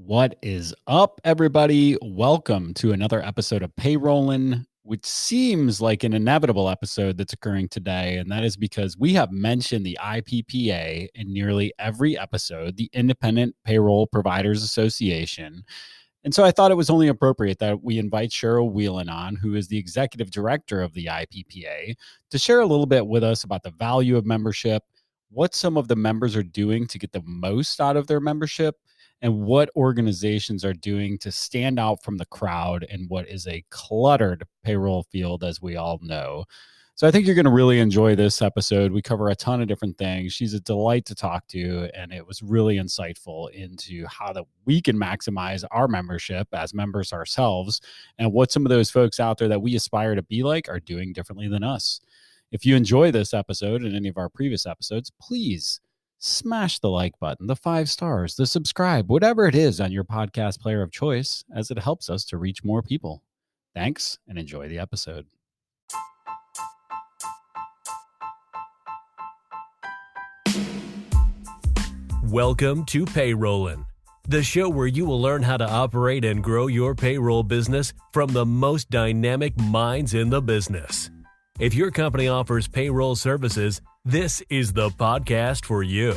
What is up, everybody? Welcome to another episode of Payrolling, which seems like an inevitable episode that's occurring today. And that is because we have mentioned the IPPA in nearly every episode, the Independent Payroll Providers Association. And so I thought it was only appropriate that we invite Cheryl Whelan on, who is the executive director of the IPPA, to share a little bit with us about the value of membership, what some of the members are doing to get the most out of their membership, and what organizations are doing to stand out from the crowd in what is a cluttered payroll field, as we all know. So I think you're going to really enjoy this episode. We cover a ton of different things. She's a delight to talk to, and it was really insightful into how that we can maximize our membership as members ourselves and what some of those folks out there that we aspire to be like are doing differently than us. If you enjoy this episode and any of our previous episodes, please smash the like button, the 5 stars, the subscribe, whatever it is on your podcast player of choice, as it helps us to reach more people. Thanks and enjoy the episode. Welcome to Payrolling, the show where you will learn how to operate and grow your payroll business from the most dynamic minds in the business. If your company offers payroll services, this is the podcast for you.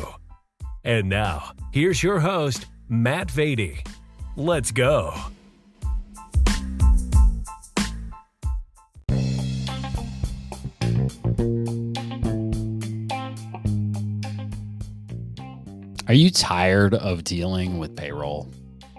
And now, here's your host, Matt Vady. Let's go. Are you tired of dealing with payroll?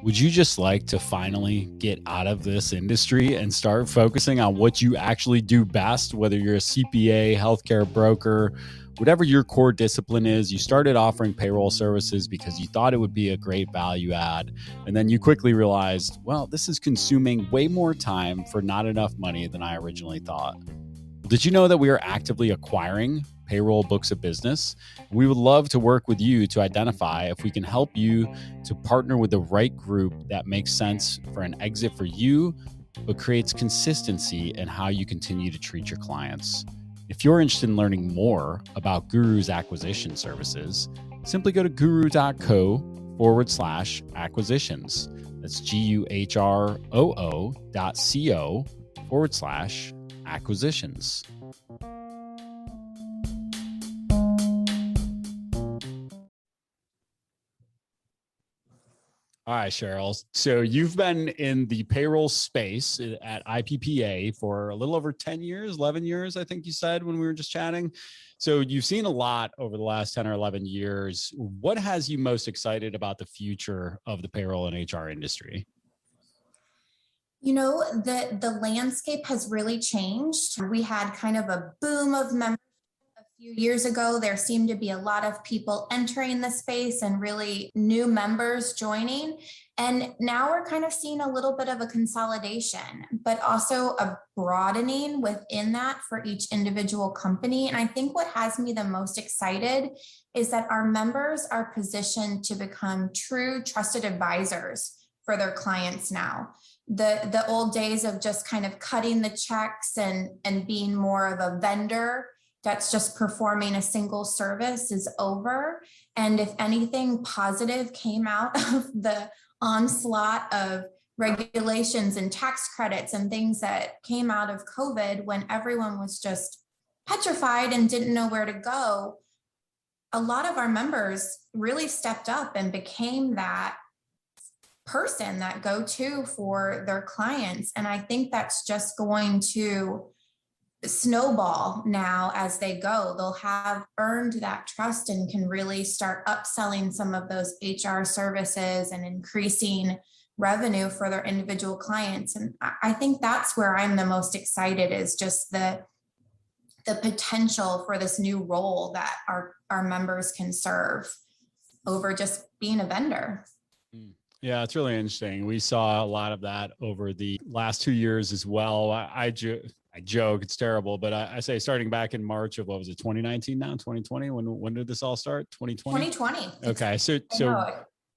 Would you just like to finally get out of this industry and start focusing on what you actually do best, whether you're a CPA, healthcare broker, whatever your core discipline is? You started offering payroll services because you thought it would be a great value add. And then you quickly realized, well, this is consuming way more time for not enough money than I originally thought. Did you know that we are actively acquiring payroll books of business? We would love to work with you to identify if we can help you to partner with the right group that makes sense for an exit for you, but creates consistency in how you continue to treat your clients. If you're interested in learning more about Guru's acquisition services, simply go to guru.co/acquisitions. That's GUROO.co/acquisitions. All right, Cheryl. So you've been in the payroll space at IPPA for a little over 10 years, 11 years, I think you said when we were just chatting. So you've seen a lot over the last 10 or 11 years. What has you most excited about the future of the payroll and HR industry? You know, the landscape has really changed. We had kind of a boom of membership a few years ago. There seemed to be a lot of people entering the space and really new members joining. And now we're kind of seeing a little bit of a consolidation, but also a broadening within that for each individual company. And I think what has me the most excited is that our members are positioned to become true trusted advisors for their clients now. The old days of just kind of cutting the checks and being more of a vendor that's just performing a single service is over. And if anything positive came out of the onslaught of regulations and tax credits and things that came out of COVID, when everyone was just petrified and didn't know where to go, a lot of our members really stepped up and became that person, that go-to for their clients. And I think that's just going to snowball now as they go. They'll have earned that trust and can really start upselling some of those HR services and increasing revenue for their individual clients. And I think that's where I'm the most excited, is just the potential for this new role that our members can serve over just being a vendor. Yeah, it's really interesting. We saw a lot of that over the last 2 years as well. I joke, it's terrible, but I say starting back in March of, what was it, 2019 now, 2020? When did this all start? 2020? 2020. Okay, so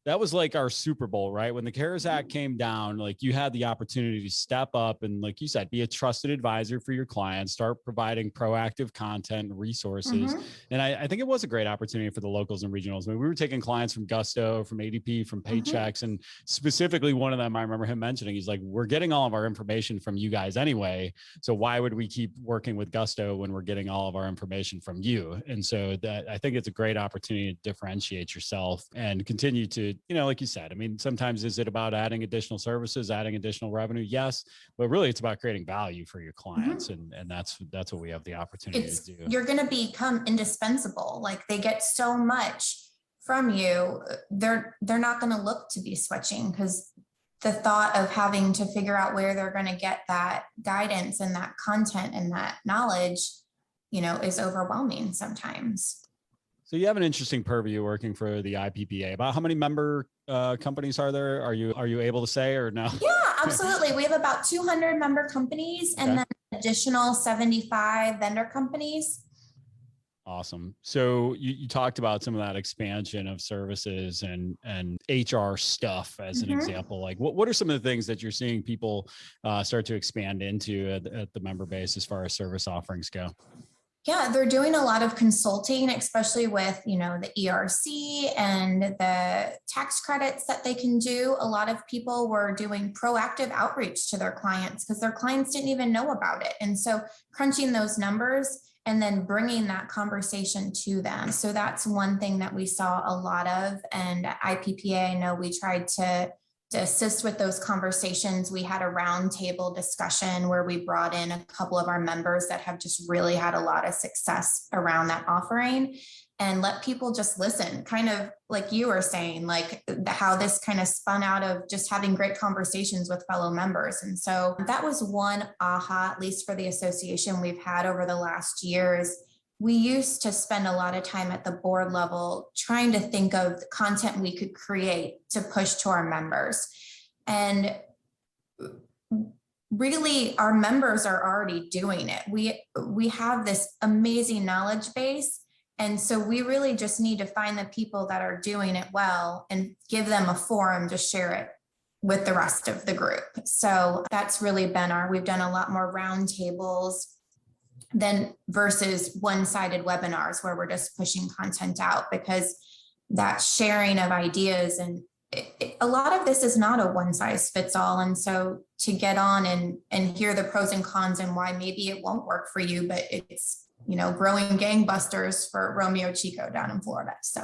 that was like our Super Bowl, right? When the CARES Act came down, like you had the opportunity to step up and, like you said, be a trusted advisor for your clients, start providing proactive content and resources. Mm-hmm. And I think it was a great opportunity for the locals and regionals. I mean, we were taking clients from Gusto, from ADP, from Mm-hmm. Paychecks, and specifically one of them, I remember him mentioning, he's like, we're getting all of our information from you guys anyway. So why would we keep working with Gusto when we're getting all of our information from you? And so that, I think it's a great opportunity to differentiate yourself and continue to, like you said, I mean, sometimes is it about adding additional services, adding additional revenue? Yes, but really it's about creating value for your clients. Mm-hmm. And that's what we have the opportunity to do. You're going to become indispensable. Like they get so much from you. They're not going to look to be switching, because the thought of having to figure out where they're going to get that guidance and that content and that knowledge, is overwhelming sometimes. So you have an interesting purview working for the IPPA. About how many member companies are there? Are you able to say, or no? Yeah, absolutely. We have about 200 member companies and then additional 75 vendor companies. Awesome. So you talked about some of that expansion of services and HR stuff as an example. Like what are some of the things that you're seeing people start to expand into at the member base as far as service offerings go? Yeah, they're doing a lot of consulting, especially with, the ERC and the tax credits that they can do. A lot of people were doing proactive outreach to their clients because their clients didn't even know about it. And so crunching those numbers and then bringing that conversation to them. So that's one thing that we saw a lot of. And at IPPA, I know we tried to assist with those conversations. We had a roundtable discussion where we brought in a couple of our members that have just really had a lot of success around that offering, and let people just listen, kind of like you were saying, like how this kind of spun out of just having great conversations with fellow members. And so that was one aha, at least for the association we've had over the last years. We used to spend a lot of time at the board level trying to think of the content we could create to push to our members. And really, our members are already doing it. We have this amazing knowledge base. And so we really just need to find the people that are doing it well and give them a forum to share it with the rest of the group. So that's really been we've done a lot more roundtables than versus one-sided webinars where we're just pushing content out, because that sharing of ideas and a lot of this is not a one size fits all. And so to get on and hear the pros and cons and why maybe it won't work for you, but it's, growing gangbusters for Romeo Chico down in Florida. So.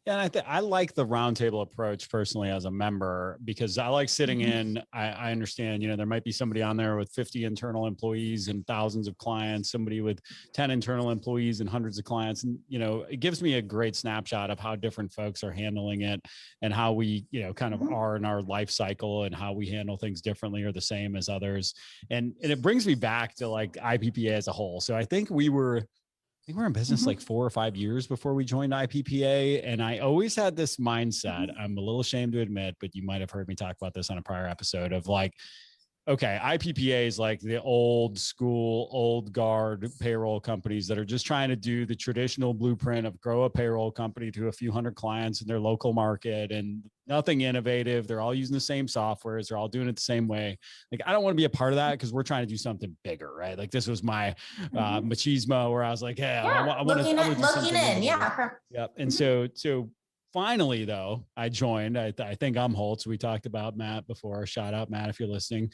Yeah, and I like the roundtable approach personally as a member, because I like sitting in. I understand, there might be somebody on there with 50 internal employees and thousands of clients, somebody with 10 internal employees and hundreds of clients. And, it gives me a great snapshot of how different folks are handling it and how we, kind of are in our life cycle and how we handle things differently or the same as others. And it brings me back to like IPPA as a whole. So I think we were in business like 4 or 5 years before we joined IPPA. And I always had this mindset, I'm a little ashamed to admit, but you might have heard me talk about this on a prior episode, of like, okay, IPPA is like the old school, old guard payroll companies that are just trying to do the traditional blueprint of grow a payroll company to a few hundred clients in their local market, and nothing innovative. They're all using the same softwares. They're all doing it the same way. Like, I don't want to be a part of that, because we're trying to do something bigger, right? Like, this was my machismo where I was like, hey, I want to do something in. Yeah. Yep. And so finally, though, I joined. I think I'm Holtz. We talked about Matt before. Shout out, Matt, if you're listening.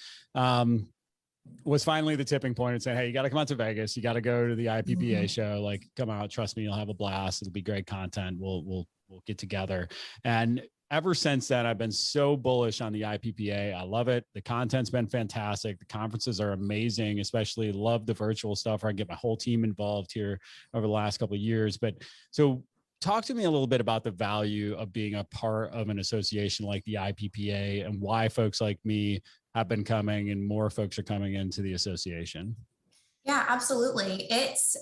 Was finally the tipping point and saying, hey, you got to come out to Vegas. You got to go to the IPPA show. Like, come out. Trust me, you'll have a blast. It'll be great content. We'll get together. And ever since then, I've been so bullish on the IPPA. I love it. The content's been fantastic. The conferences are amazing, especially love the virtual stuff where I get my whole team involved here over the last couple of years. But so talk to me a little bit about the value of being a part of an association like the IPPA and why folks like me have been coming and more folks are coming into the association. Yeah, absolutely. It's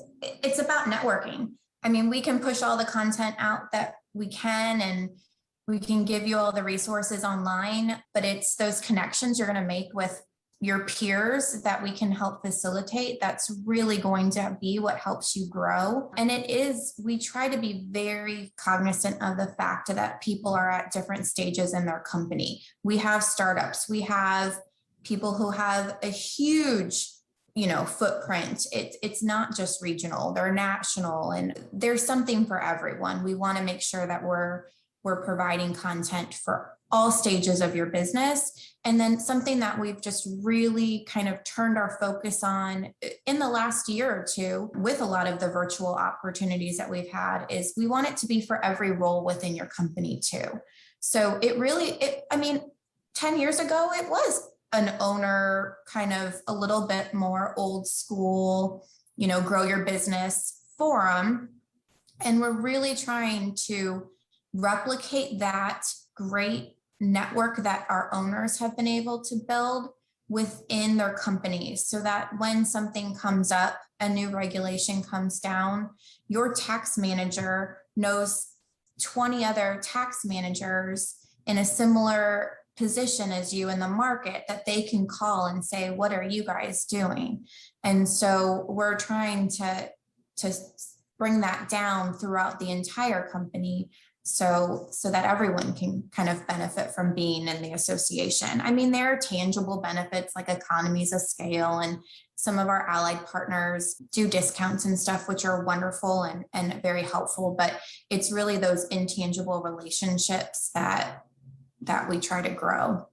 about networking. I mean, we can push all the content out that we can, and we can give you all the resources online, but it's those connections you're going to make with your peers that we can help facilitate, that's really going to be what helps you grow. And we try to be very cognizant of the fact that people are at different stages in their company. We have startups, we have people who have a huge footprint. It's not just regional, they're national, and there's something for everyone. We want to make sure that we're providing content for all stages of your business. And then something that we've just really kind of turned our focus on in the last year or two with a lot of the virtual opportunities that we've had is we want it to be for every role within your company too. So 10 years ago, it was an owner kind of a little bit more old school, grow your business forum. And we're really trying to replicate that great network that our owners have been able to build within their companies so that when something comes up, a new regulation comes down, your tax manager knows 20 other tax managers in a similar position as you in the market that they can call and say, what are you guys doing? And so we're trying to bring that down throughout the entire company so that everyone can kind of benefit from being in the association. I mean, there are tangible benefits like economies of scale, and some of our allied partners do discounts and stuff, which are wonderful and very helpful, but it's really those intangible relationships that we try to grow.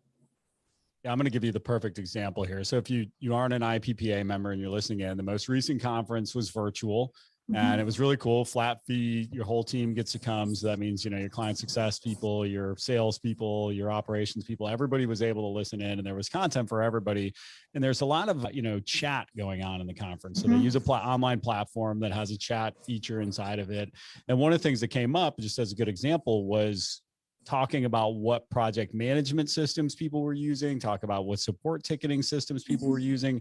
Yeah, I'm going to give you the perfect example here. So if you aren't an IPPA member and you're listening in, the most recent conference was virtual. And it was really cool. Flat fee, your whole team gets to come. So that means, your client success people, your sales people, your operations people, everybody was able to listen in, and there was content for everybody. And there's a lot of, chat going on in the conference. So they use a online platform that has a chat feature inside of it. And one of the things that came up, just as a good example, was talking about what project management systems people were using, talk about what support ticketing systems people were using.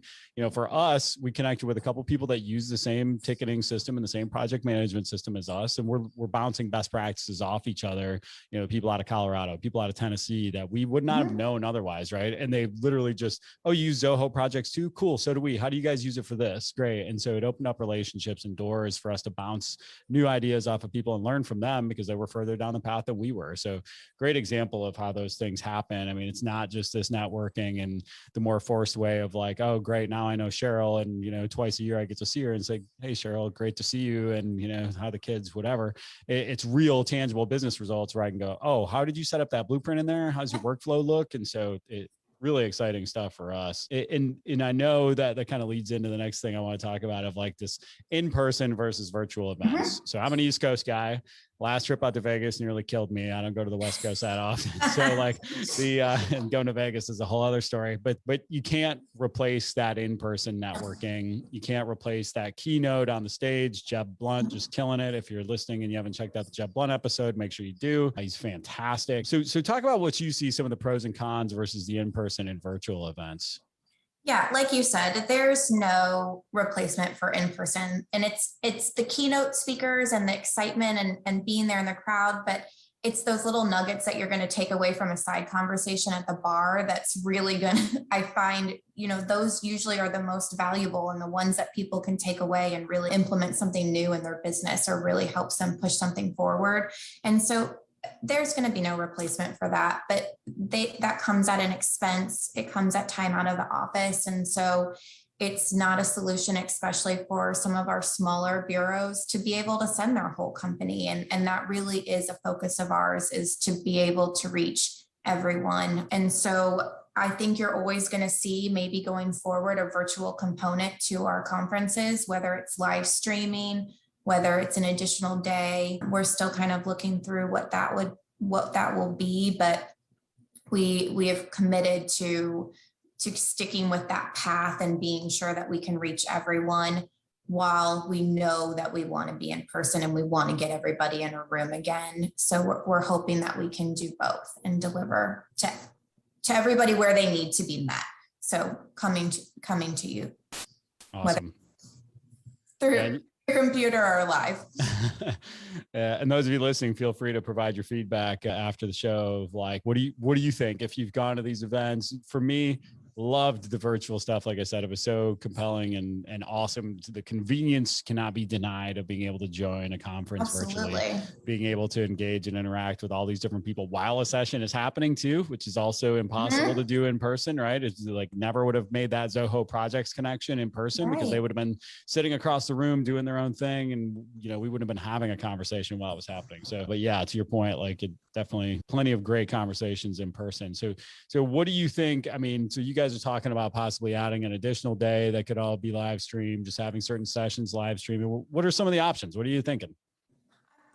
For us, we connected with a couple of people that use the same ticketing system and the same project management system as us. And we're bouncing best practices off each other, people out of Colorado, people out of Tennessee that we would not have known otherwise. Right. And they literally just, oh, you use Zoho projects too? Cool. So do we. How do you guys use it for this? Great. And so it opened up relationships and doors for us to bounce new ideas off of people and learn from them because they were further down the path than we were. So great example of how those things happen. I mean, it's not just this networking and the more forced way of like, oh, great, now I know Cheryl, and twice a year I get to see her and say, hey, Cheryl, great to see you, and how the kids, whatever. It's real, tangible business results where I can go, oh, how did you set up that blueprint in there? How's your workflow look? And so really exciting stuff for us. And I know that kind of leads into the next thing I want to talk about of like this in-person versus virtual events. So I'm an East Coast guy. Last trip out to Vegas nearly killed me. I don't go to the West Coast that often. So like and going to Vegas is a whole other story, but you can't replace that in-person networking. You can't replace that keynote on the stage. Jeb Blunt just killing it. If you're listening and you haven't checked out the Jeb Blunt episode, make sure you do. He's fantastic. So talk about what you see, some of the pros and cons versus the in-person and virtual events. Yeah, like you said, there's no replacement for in-person, and it's the keynote speakers and the excitement and being there in the crowd, but it's those little nuggets that you're going to take away from a side conversation at the bar that's really going to, I find, those usually are the most valuable and the ones that people can take away and really implement something new in their business or really helps them push something forward. And so there's going to be no replacement for that, but that comes at an expense. It comes at time out of the office. And so it's not a solution, especially for some of our smaller bureaus, to be able to send their whole company. And that really is a focus of ours, is to be able to reach everyone. And so I think you're always going to see, maybe going forward, a virtual component to our conferences, whether it's live streaming, whether it's an additional day. We're still kind of looking through what that will be, but we have committed to sticking with that path and being sure that we can reach everyone, while we know that we want to be in person and we want to get everybody in a room again. So we're hoping that we can do both and deliver to everybody where they need to be met. So coming to you. Awesome. Through your computer or live. And those of you listening, feel free to provide your feedback after the show of like, what do you think if you've gone to these events? For me, loved the virtual stuff. Like I said, it was so compelling and awesome. The convenience cannot be denied of being able to join a conference virtually, being able to engage and interact with all these different people while a session is happening too, which is also impossible to do in person, right? It's like never would have made that Zoho projects connection in person because they would have been sitting across the room doing their own thing. And, we wouldn't have been having a conversation while it was happening. So, but yeah, to your point, like it definitely plenty of great conversations in person. So what do you think? I mean, so you guys are talking about possibly adding an additional day that could all be live streamed, just having certain sessions live streaming. What are some of the options? What are you thinking?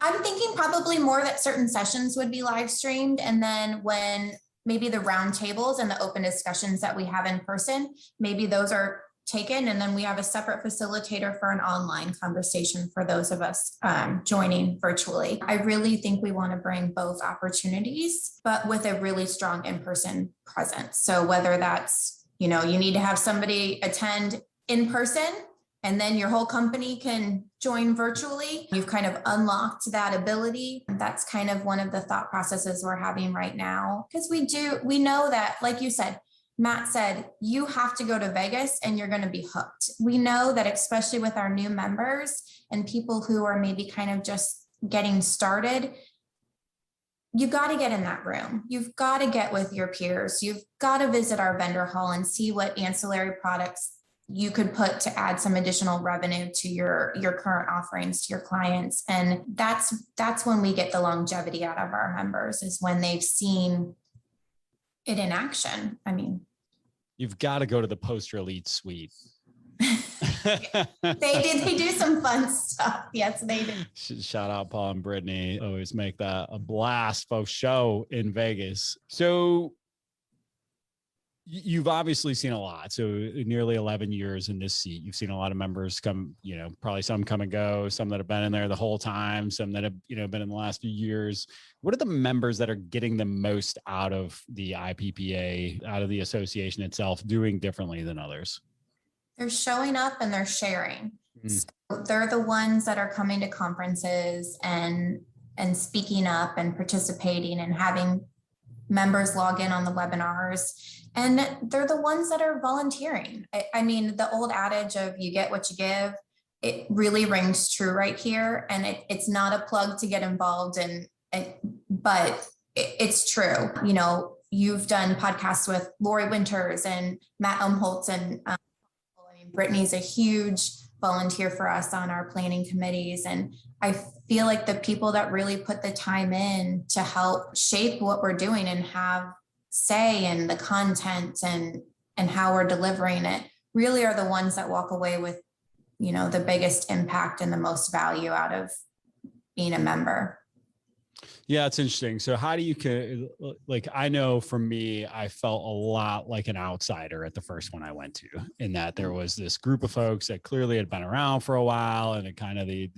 I'm thinking probably more that certain sessions would be live streamed. And then when maybe the roundtables and the open discussions that we have in person, maybe those are taken. And then we have a separate facilitator for an online conversation for those of us joining virtually. I really think we want to bring both opportunities, but with a really strong in-person presence. So whether that's, you need to have somebody attend in person and then your whole company can join virtually. You've kind of unlocked that ability. That's kind of one of the thought processes we're having right now. Because we know that, like you said, Matt said, you have to go to Vegas and you're going to be hooked. We know that, especially with our new members and people who are maybe kind of just getting started, you got to get in that room. You've got to get with your peers. You've got to visit our vendor hall and see what ancillary products you could put to add some additional revenue to your current offerings to your clients. And that's when we get the longevity out of our members, is when they've seen it in action. I mean, you've got to go to the post-release suite. They do some fun stuff. Yes, they do. Shout out Paul and Brittany. Always make that a blast for show in Vegas. So you've obviously seen a lot. So nearly 11 years in this seat, you've seen a lot of members come, probably some come and go, some that have been in there the whole time, some that have, been in the last few years. What are the members that are getting the most out of the IPPA, out of the association itself, doing differently than others? They're showing up and they're sharing. So they're the ones that are coming to conferences and speaking up and participating and having members log in on the webinars. And they're the ones that are volunteering. I mean, the old adage of you get what you give, it really rings true right here. And it's not a plug to get involved in, but it's true. You've done podcasts with Lori Winters and Matt Umholtz, and Brittany's a huge volunteer for us on our planning committees. And I feel like the people that really put the time in to help shape what we're doing and have say in the content and how we're delivering it really are the ones that walk away with, the biggest impact and the most value out of being a member. Yeah, it's interesting. So how do you, I know for me, I felt a lot like an outsider at the first one I went to, in that there was this group of folks that clearly had been around for a while, and it kind of the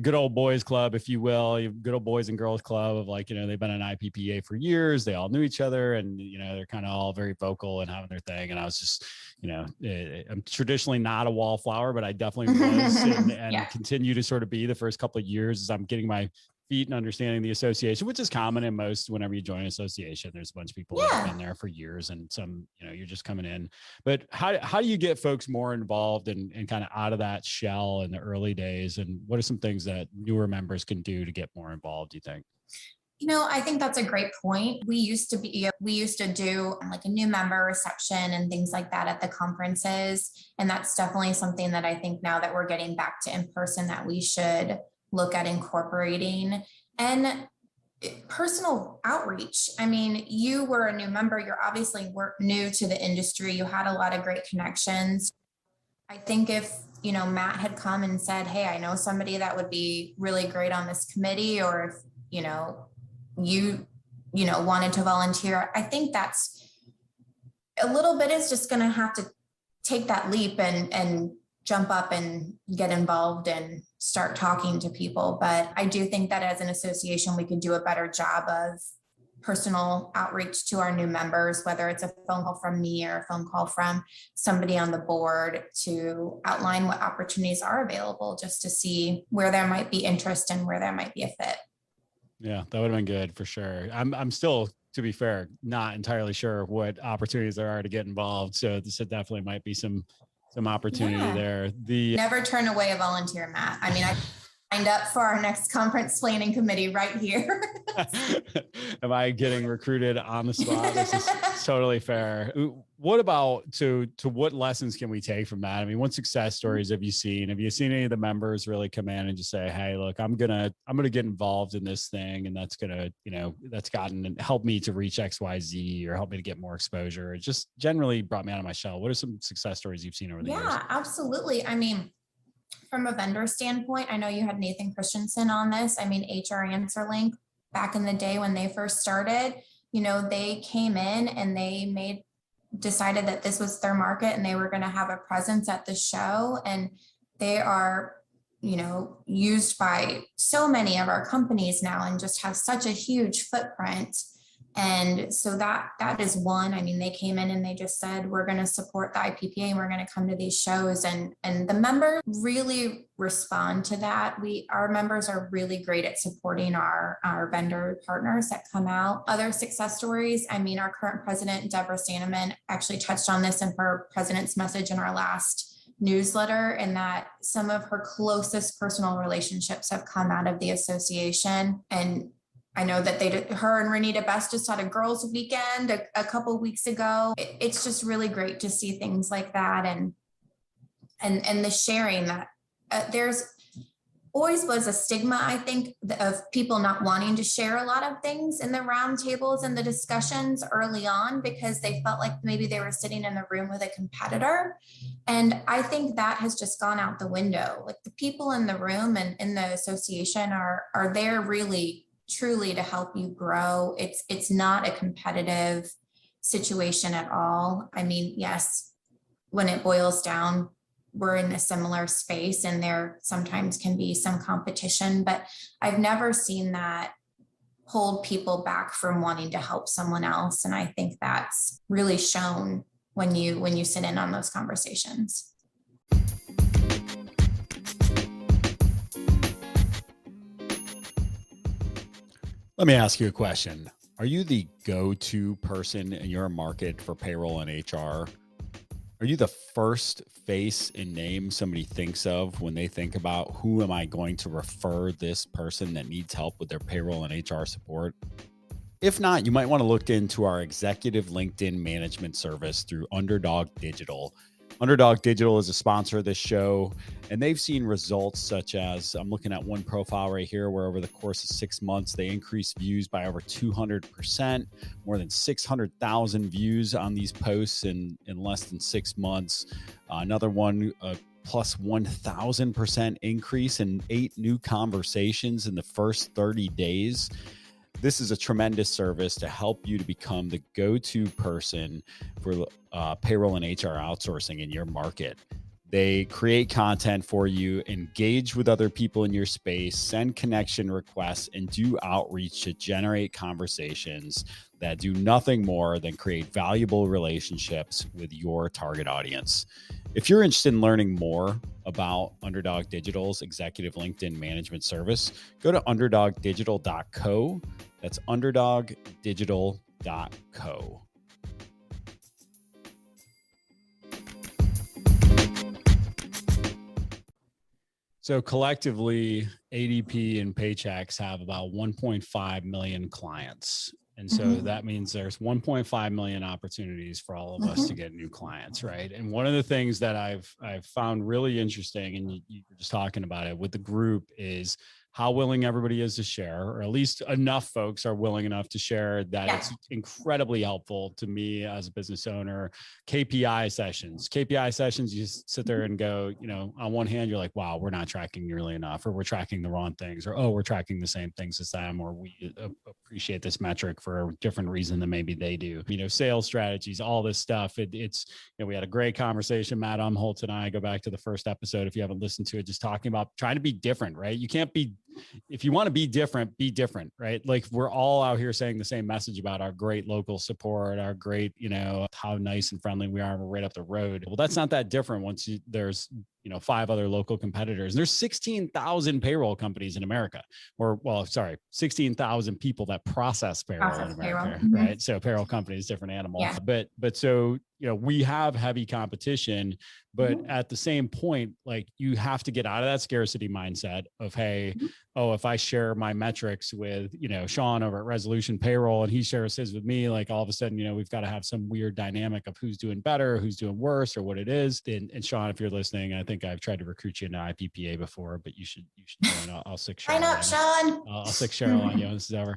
good old boys club, if you will, good old boys and girls club of they've been in IPPA for years. They all knew each other, and, they're kind of all very vocal and having their thing. And I was just, I'm traditionally not a wallflower, but I definitely was and continue to sort of be the first couple of years as I'm getting my feet and understanding the association, which is common in most, whenever you join an association, there's a bunch of people that have been there for years, and some, you're just coming in. But how do you get folks more involved and kind of out of that shell in the early days? And what are some things that newer members can do to get more involved, do you think? I think that's a great point. We used to do like a new member reception and things like that at the conferences. And that's definitely something that I think now that we're getting back to in person, that we should look at incorporating. And personal outreach. I mean, you were a new member. You're obviously new to the industry. You had a lot of great connections. I think if, Matt had come and said, hey, I know somebody that would be really great on this committee, or if, you wanted to volunteer, I think that's a little bit is just going to have to take that leap and jump up and get involved and start talking to people. But I do think that as an association, we could do a better job of personal outreach to our new members, whether it's a phone call from me or a phone call from somebody on the board, to outline what opportunities are available, just to see where there might be interest and where there might be a fit. Yeah, that would have been good for sure. I'm still to be fair, not entirely sure what opportunities there are to get involved. So this definitely might be some opportunity there. Never turn away a volunteer, Matt. I mean, I signed up for our next conference planning committee right here. Am I getting recruited on the spot? This is totally fair. What about, to what lessons can we take from that? I mean, what success stories have you seen? Have you seen any of the members really come in and just say, hey, look, I'm going to get involved in this thing. And that's going to, that's gotten helped me to reach XYZ or help me to get more exposure. It just generally brought me out of my shell. What are some success stories you've seen over the years? Yeah, absolutely. I mean, from a vendor standpoint, I know you had Nathan Christensen on this. I mean, HR AnswerLink back in the day when they first started, they came in and they decided that this was their market and they were going to have a presence at the show. And they are, used by so many of our companies now and just have such a huge footprint. And so that is one. I mean, they came in and they just said, we're going to support the IPPA and we're going to come to these shows. And the members really respond to that. Our members are really great at supporting our vendor partners that come out. Other success stories. I mean, our current president, Deborah Sandeman, actually touched on this in her president's message in our last newsletter, and that some of her closest personal relationships have come out of the association. And I know that her and Renita Best just had a girls' weekend a couple weeks ago. It's just really great to see things like that, and the sharing that there's always was a stigma, I think, of people not wanting to share a lot of things in the roundtables and the discussions early on because they felt like maybe they were sitting in the room with a competitor. And I think that has just gone out the window. Like, the people in the room and in the association are there really truly to help you grow. It's not a competitive situation at all. I mean, yes, when it boils down, we're in a similar space and there sometimes can be some competition, but I've never seen that hold people back from wanting to help someone else. And I think that's really shown when you sit in on those conversations. Let me ask you a question. Are you the go-to person in your market for payroll and HR? Are you the first face and name somebody thinks of when they think about who am I going to refer this person that needs help with their payroll and HR support? If not, you might want to look into our executive LinkedIn management service through Underdog Digital. Underdog Digital is a sponsor of this show, and they've seen results such as, I'm looking at one profile right here where over the course of 6 months, they increased views by over 200%, more than 600,000 views on these posts in less than 6 months. Another one, plus 1,000% increase in 8 new conversations in the first 30 days. This is a tremendous service to help you to become the go-to person for payroll and HR outsourcing in your market. They create content for you, engage with other people in your space, send connection requests, and do outreach to generate conversations that do nothing more than create valuable relationships with your target audience. If you're interested in learning more about Underdog Digital's executive LinkedIn management service, go to underdogdigital.co. That's underdogdigital.co. So collectively, ADP and Paychex have about 1.5 million clients. And so that means there's 1.5 million opportunities for all of us to get new clients, right? And one of the things that I've found really interesting, and you were just talking about it with the group, is how willing everybody is to share, or at least enough folks are willing enough to share that it's incredibly helpful to me as a business owner. KPI sessions, you just sit there and go, on one hand, you're like, wow, we're not tracking nearly enough, or we're tracking the wrong things, or, oh, we're tracking the same things as them, or we appreciate this metric for a different reason than maybe they do. Sales strategies, all this stuff. It's we had a great conversation, Matt Umholtz and I. Go back to the first episode if you haven't listened to it, just talking about trying to be different, right? You can't be, if you want to be different, right? Like, we're all out here saying the same message about our great local support, our great, how nice and friendly we are. We're right up the road. Well, that's not that different once there's 5 other local competitors. And there's 16,000 payroll companies in America, 16,000 people that process payroll in America, right? So payroll companies, different animal, but so, we have heavy competition, but at the same point, like you have to get out of that scarcity mindset of, hey, if I share my metrics with, Sean over at Resolution Payroll and he shares his with me, like all of a sudden, we've got to have some weird dynamic of who's doing better, who's doing worse, or what it is. And Sean, if you're listeing, I think I've tried to recruit you into IPPA before, but you should join. I'll sick Cheryl. Sign up, Sean. I'll sick Cheryl on you when this is over.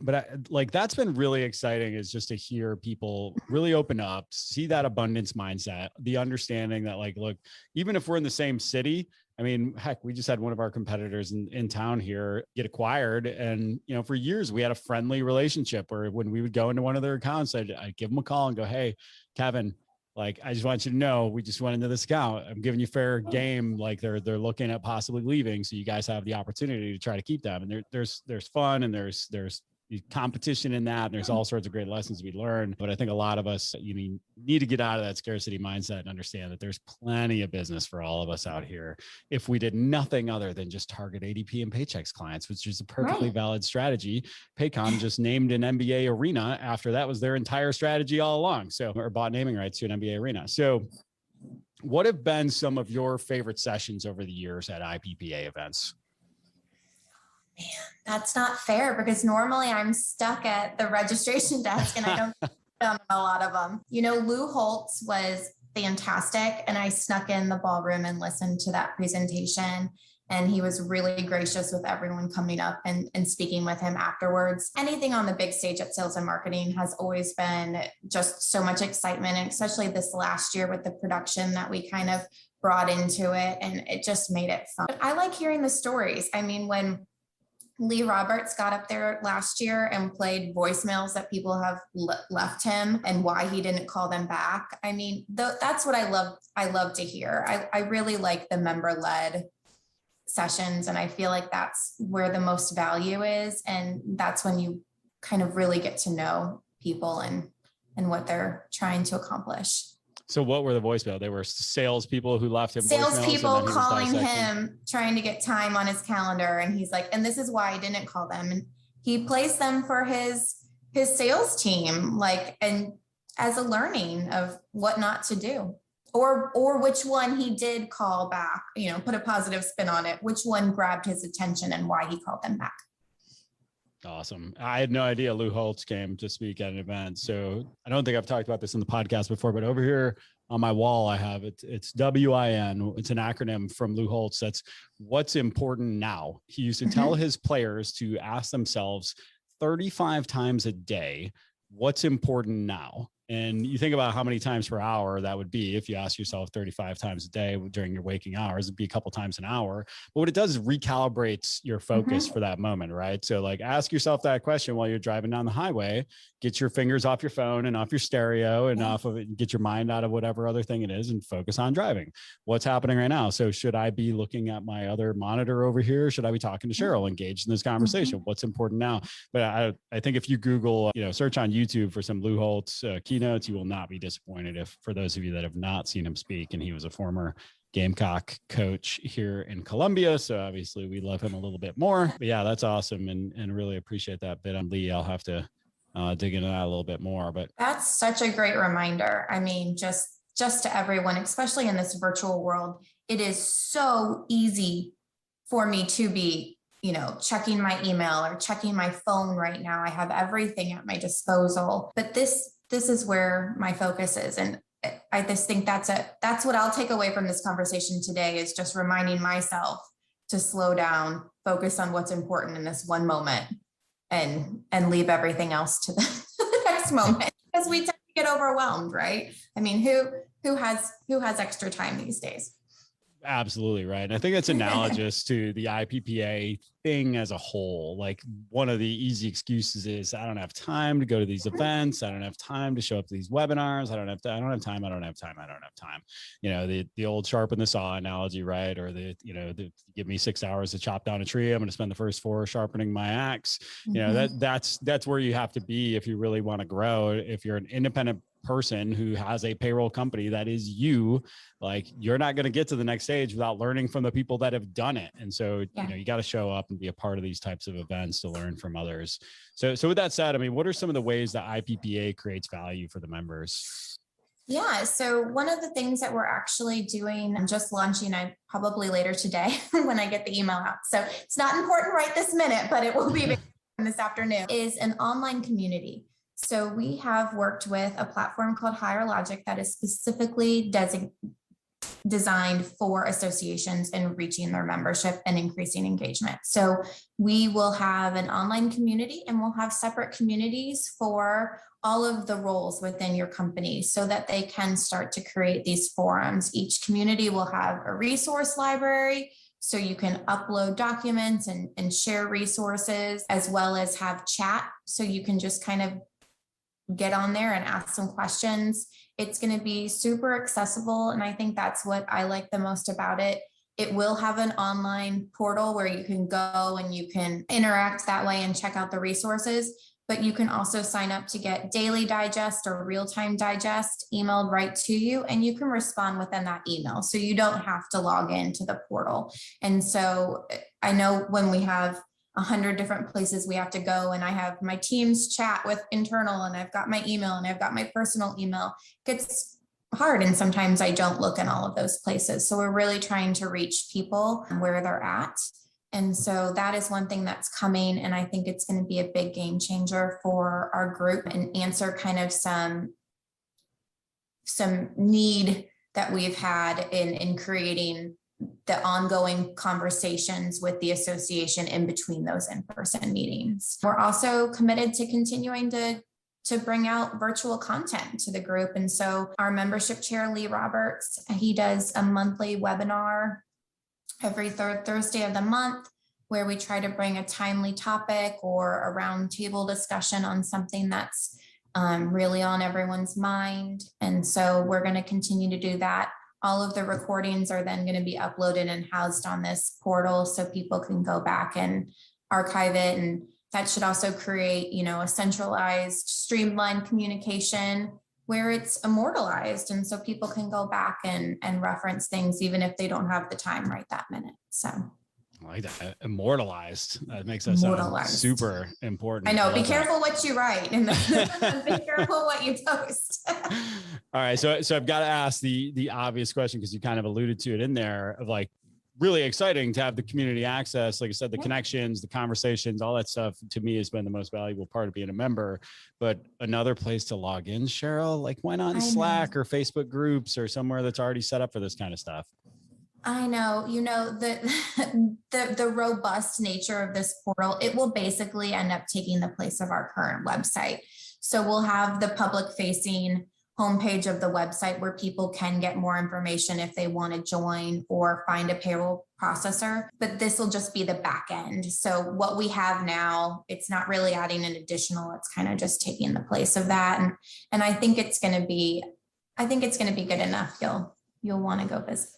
But that's been really exciting, is just to hear people really open up, see that abundance mindset, the understanding that like, look, even if we're in the same city, I mean, heck, we just had one of our competitors in town here get acquired. And, for years we had a friendly relationship where when we would go into one of their accounts, I'd give them a call and go, hey, Kevin, like, I just want you to know, we just went into this account. I'm giving you fair game. Like they're looking at possibly leaving. So you guys have the opportunity to try to keep them. And there's fun and there's competition in that. And there's all sorts of great lessons we learn. But I think a lot of us, need to get out of that scarcity mindset and understand that there's plenty of business for all of us out here. If we did nothing other than just target ADP and Paychex clients, which is a perfectly valid strategy. Paycom just named an NBA arena after that was their entire strategy all along. So, or bought naming rights to an NBA arena. So what have been some of your favorite sessions over the years at IPPA events? Man, that's not fair because normally I'm stuck at the registration desk and I don't on a lot of them. Lou Holtz was fantastic and I snuck in the ballroom and listened to that presentation. And he was really gracious with everyone coming up and speaking with him afterwards. Anything on the big stage at Sales and Marketing has always been just so much excitement, and especially this last year with the production that we kind of brought into it, and it just made it fun. But I like hearing the stories. I mean, when Lee Roberts got up there last year and played voicemails that people have left him and why he didn't call them back. I mean, that's what I love to hear. I really like the member-led sessions, and I feel like that's where the most value is. And that's when you kind of really get to know people and what they're trying to accomplish. So what were the voicemail? They were salespeople who left him. Salespeople calling him, trying to get time on his calendar. And he's like, and this is why I didn't call them. And he placed them for his sales team, like, and as a learning of what not to do, or which one he did call back, put a positive spin on it, which one grabbed his attention and why he called them back. Awesome. I had no idea Lou Holtz came to speak at an event. So I don't think I've talked about this in the podcast before, but over here on my wall, I have it's WIN. It's an acronym from Lou Holtz. That's what's important now. He used to tell his players to ask themselves 35 times a day, what's important now? And you think about how many times per hour that would be if you ask yourself 35 times a day during your waking hours. It'd be a couple times an hour. But what it does is recalibrates your focus for that moment, right? So like ask yourself that question while you're driving down the highway. Get your fingers off your phone and off your stereo and off of it, and get your mind out of whatever other thing it is and focus on driving. What's happening right now? So should I be looking at my other monitor over here? Should I be talking to Cheryl, engaged in this conversation? What's important now? But I think if you Google, search on YouTube for some Lou Holtz keynotes, you will not be disappointed. If for those of you that have not seen him speak, and he was a former Gamecock coach here in Columbia. So obviously we love him a little bit more, but yeah, that's awesome. And really appreciate that bit on Lee. I'll have to dig into that a little bit more, but that's such a great reminder. I mean, just to everyone, especially in this virtual world, it is so easy for me to be, checking my email or checking my phone right now. I have everything at my disposal, but this is where my focus is. And I just think that's what I'll take away from this conversation today, is just reminding myself to slow down, focus on what's important in this one moment, and leave everything else to the next moment, because we tend to get overwhelmed, right? I mean, who has extra time these days? Absolutely right. And I think that's analogous to the IPPA thing as a whole. Like one of the easy excuses is I don't have time to go to these events. I don't have time to show up to these webinars. I don't have time. The old sharpen the saw analogy, right? Or give me 6 hours to chop down a tree. I'm going to spend the first 4 sharpening my axe. That's where you have to be if you really want to grow. If you're an independent person who has a payroll company that is you, like you're not going to get to the next stage without learning from the people that have done it. And so, you got to show up and be a part of these types of events to learn from others. So with that said, I mean, what are some of the ways that IPPA creates value for the members? Yeah. So one of the things that we're actually doing and just launching, I probably later today when I get the email out. So it's not important right this minute, but it will be this afternoon, is an online community. So we have worked with a platform called Higher Logic that is specifically designed for associations and reaching their membership and increasing engagement. So we will have an online community and we'll have separate communities for all of the roles within your company so that they can start to create these forums. Each community will have a resource library so you can upload documents and share resources, as well as have chat so you can just kind of get on there and ask some questions. It's going to be super accessible. And I think that's what I like the most about it. It will have an online portal where you can go and you can interact that way and check out the resources. But you can also sign up to get daily digest or real-time digest emailed right to you, and you can respond within that email. So you don't have to log into the portal. And so I know when we have 100 different places we have to go, and I have my team's chat with internal, and I've got my email and I've got my personal email, it gets hard. And sometimes I don't look in all of those places. So we're really trying to reach people where they're at. And so that is one thing that's coming. And I think it's going to be a big game changer for our group and answer kind of some need that we've had in creating the ongoing conversations with the association in between those in-person meetings. We're also committed to continuing to bring out virtual content to the group. And so our membership chair, Lee Roberts, he does a monthly webinar every third Thursday of the month, where we try to bring a timely topic or a round table discussion on something that's really on everyone's mind. And so we're going to continue to do that. All of the recordings are then going to be uploaded and housed on this portal so people can go back and archive it. And that should also create, a centralized, streamlined communication where it's immortalized. And so people can go back and reference things, even if they don't have the time right that minute. So I like that. Immortalized. That makes that sound super important. I know. Be careful what you write and be careful what you post. All right. So I've got to ask the obvious question, because you kind of alluded to it in there, of like, really exciting to have the community access. Like I said, the connections, the conversations, all that stuff to me has been the most valuable part of being a member. But another place to log in, Cheryl, like why not in Slack or Facebook groups or somewhere that's already set up for this kind of stuff? I know, the robust nature of this portal, it will basically end up taking the place of our current website. So we'll have the public facing homepage of the website where people can get more information if they want to join or find a payroll processor, but this will just be the back end. So what we have now, it's not really adding an additional, it's kind of just taking the place of that. And I think it's going to be good enough. You'll want to go visit.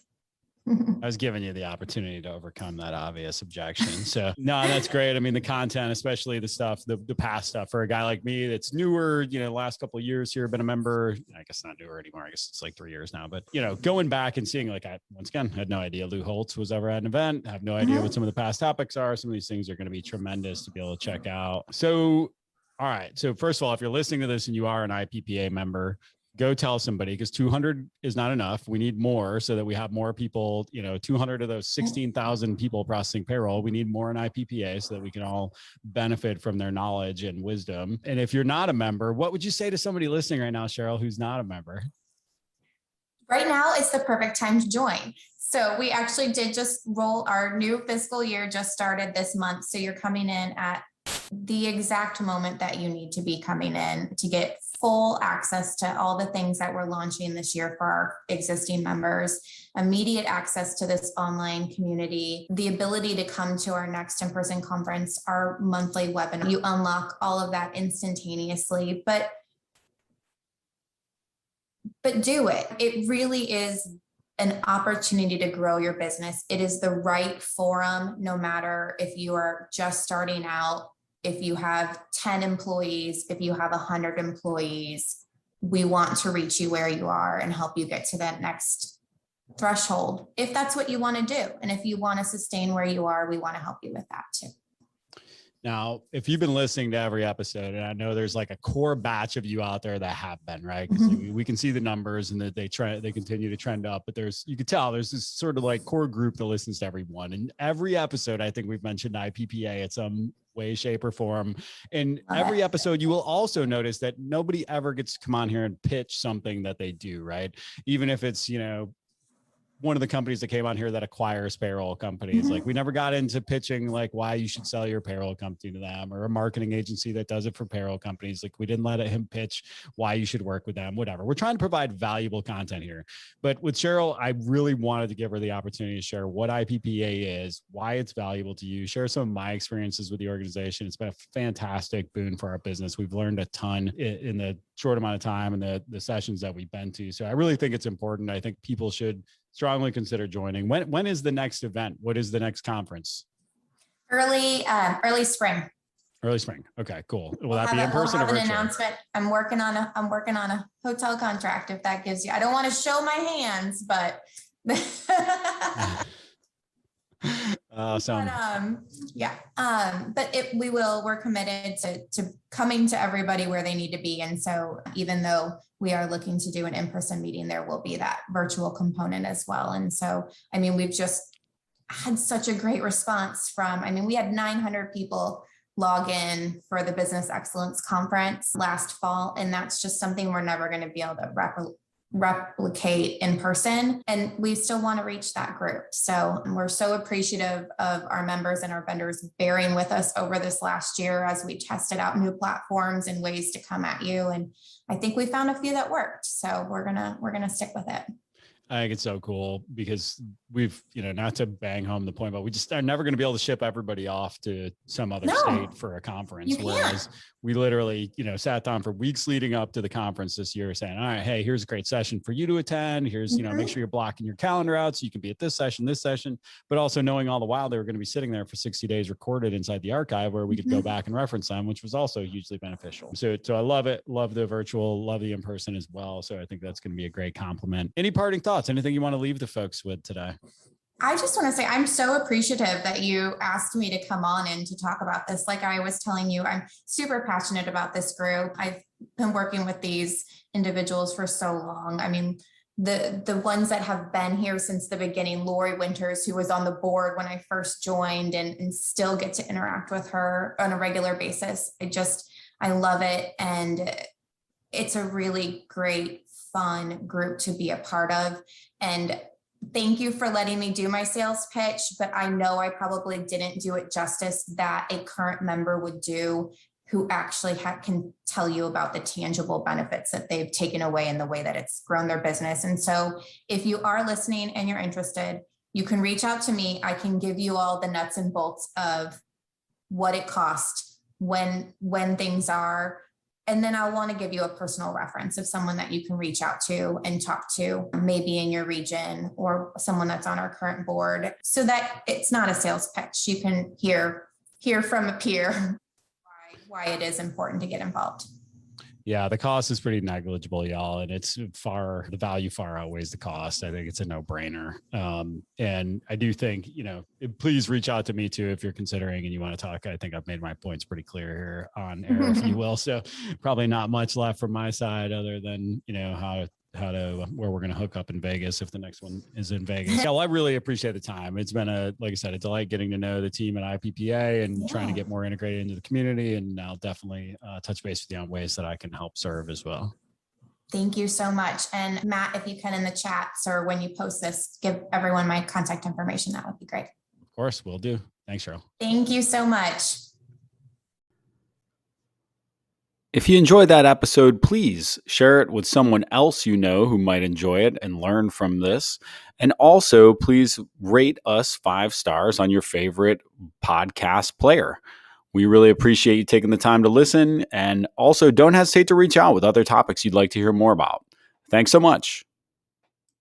I was giving you the opportunity to overcome that obvious objection. So no, that's great. I mean, the content, especially the stuff, the past stuff for a guy like me that's newer, last couple of years here, been a member, I guess not newer anymore. I guess it's like 3 years now, but going back and seeing, like, I, once again, had no idea Lou Holtz was ever at an event. I have no idea what some of the past topics are. Some of these things are going to be tremendous to be able to check out. So, all right. So first of all, if you're listening to this and you are an IPPA member, go tell somebody, because 200 is not enough. We need more so that we have more people, 200 of those 16,000 people processing payroll. We need more in IPPA so that we can all benefit from their knowledge and wisdom. And if you're not a member, what would you say to somebody listening right now, Cheryl, who's not a member? Right now, it's the perfect time to join. So we actually did just roll our new fiscal year, just started this month. So you're coming in at the exact moment that you need to be coming in to get full access to all the things that we're launching this year for our existing members, immediate access to this online community, the ability to come to our next in-person conference, our monthly webinar. You unlock all of that instantaneously, but do it. It really is an opportunity to grow your business. It is the right forum, no matter if you are just starting out, if you have 10 employees, if you have 100 employees, we want to reach you where you are and help you get to that next threshold, if that's what you want to do. And if you want to sustain where you are, we want to help you with that too. Now, if you've been listening to every episode, and I know there's like a core batch of you out there that have been, right? Because we can see the numbers and that they continue to trend up, but you could tell there's this sort of like core group that listens to everyone. And every episode, I think we've mentioned IPPA at some way, shape, or form. In every episode, you will also notice that nobody ever gets to come on here and pitch something that they do, right? Even if it's, one of the companies that came on here that acquires payroll companies. Like we never got into pitching like why you should sell your payroll company to them, or a marketing agency that does it for payroll companies. Like we didn't let him pitch why you should work with them, whatever. We're trying to provide valuable content here. But with Cheryl, I really wanted to give her the opportunity to share what IPPA is, why it's valuable to you, share some of my experiences with the organization. It's been a fantastic boon for our business. We've learned a ton in the short amount of time and the sessions that we've been to. So I really think it's important. I think people should strongly consider joining. When is the next event? What is the next conference? Early spring. Early spring. Okay, cool. Will that be in person or virtual? An announcement. I'm working on a hotel contract. If that gives you, I don't want to show my hands, but awesome. We're committed to coming to everybody where they need to be. And so even though we are looking to do an in-person meeting, there will be that virtual component as well. And so, we've just had such a great response we had 900 people log in for the Business Excellence Conference last fall. And that's just something we're never going to be able to replicate in person. And we still want to reach that group. So we're so appreciative of our members and our vendors bearing with us over this last year as we tested out new platforms and ways to come at you. And I think we found a few that worked. So we're gonna stick with it. I think it's so cool because we've, not to bang home the point, but we just are never going to be able to ship everybody off to some other state for a conference. Whereas we literally, sat down for weeks leading up to the conference this year saying, all right, hey, here's a great session for you to attend. Here's, make sure you're blocking your calendar out so you can be at this session, but also knowing all the while they were going to be sitting there for 60 days recorded inside the archive where we could go back and reference them, which was also hugely beneficial. So I love it. Love the virtual, love the in-person as well. So I think that's going to be a great compliment. Any parting thoughts? Anything you want to leave the folks with today? I just want to say I'm so appreciative that you asked me to come on and to talk about this. Like I was telling you, I'm super passionate about this group. I've been working with these individuals for so long. The ones that have been here since the beginning, Lori Winters, who was on the board when I first joined and still get to interact with her on a regular basis. I love it. And it's a really great, fun group to be a part of. And thank you for letting me do my sales pitch, but I know I probably didn't do it justice that a current member would do who actually can tell you about the tangible benefits that they've taken away in the way that it's grown their business. And so if you are listening and you're interested, you can reach out to me. I can give you all the nuts and bolts of what it costs, when things are. And then I'll want to give you a personal reference of someone that you can reach out to and talk to, maybe in your region or someone that's on our current board, so that it's not a sales pitch. You can hear from a peer why it is important to get involved. Yeah, the cost is pretty negligible, y'all. And the value far outweighs the cost. I think it's a no-brainer. And I do think, please reach out to me too, if you're considering and you want to talk. I think I've made my points pretty clear here on air, if you will. So probably not much left from my side other than, where we're going to hook up in Vegas if the next one is in Vegas. Yeah, well, I really appreciate the time. It's been like I said, a delight getting to know the team at IPPA and trying to get more integrated into the community. And I'll definitely touch base with you on ways that I can help serve as well. Thank you so much. And Matt, if you can in the chats or when you post this, give everyone my contact information. That would be great. Of course, will do. Thanks, Cheryl. Thank you so much. If you enjoyed that episode, please share it with someone else who might enjoy it and learn from this. And also, please rate us 5 stars on your favorite podcast player. We really appreciate you taking the time to listen. And also, don't hesitate to reach out with other topics you'd like to hear more about. Thanks so much.